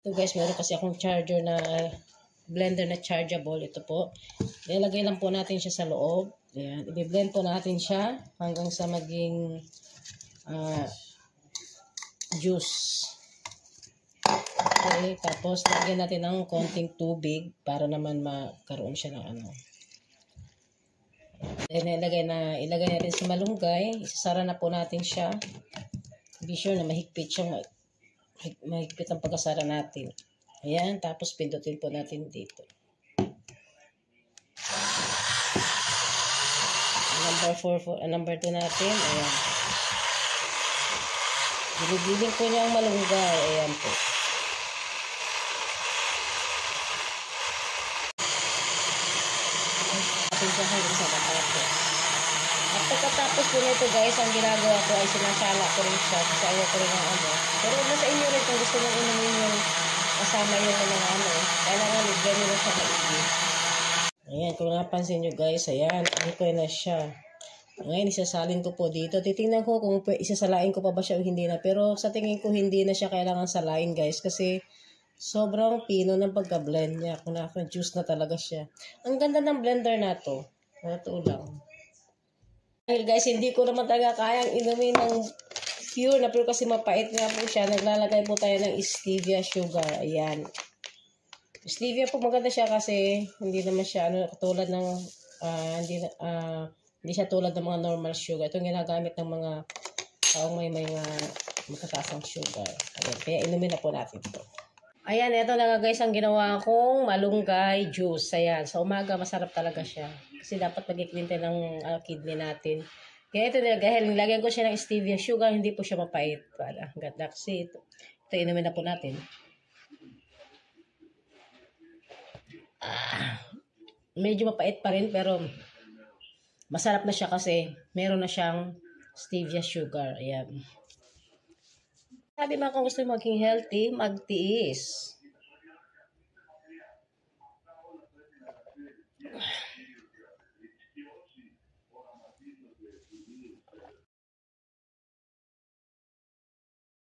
Ito guys, meron kasi akong charger na blender na chargeable. Ito po. Ilalagay lang po natin siya sa loob. Ayan. I-blend po natin siya hanggang sa maging juice. Okay. Tapos, lagyan natin ng konting tubig para naman magkaroon siya ng ano. Then, ilagay natin sa malunggay. Isasara na po natin siya. Be sure na mahigpit siya. Mahigpit ang pagkasara natin. Ayan. Tapos, pindutin po natin dito. Number 2 natin. Ayan. Giling po niya ang malunggay. Ayan po. Atin siya hanggang sa matapos. At pagkatapos po nito guys, ang ginagawa ko ay sinasala ko rin siya kasi ayaw ko rin ang ano. Pero nasa inyo rin kung gusto nyo inumin yung kasama yung mga ano. Kailangan ganyan na siya maigi. Ayan, kung napansin nyo guys, ayan, ito na siya. Ngayon, isasalin ko po dito. Titingnan ko kung isasalain ko pa ba siya o hindi na. Pero sa tingin ko, hindi na siya kailangan salain guys. Kasi sobrang pino ng pagka-blend niya. Kung juice na talaga siya. Ang ganda ng blender na to. Ito lang. Dahil guys, hindi ko naman talaga kayang inumin ng pure na pure kasi mapait nga po siya. Naglalagay po tayo ng stevia sugar. Ayan. Stevia po maganda siya kasi hindi naman siya katulad ng hindi siya tulad ng mga normal sugar. Ito ginagamit ng mga taong may mga matatasang sugar. Ayan, kaya inumin na po natin ito. Ayan, ito na guys ang ginawa kong malunggay juice. Ayan, sa umaga masarap talaga siya. Kasi dapat mag-clean tayo ng kidney natin. Kaya ito dahil nilagyan ko siya ng stevia sugar, hindi po siya mapait. Ang ganda kasi ito inumin na po natin. Medyo mapait pa rin pero masarap na siya kasi meron na siyang stevia sugar. Ayan. Sabi mga kung gusto maging healthy, magtiis.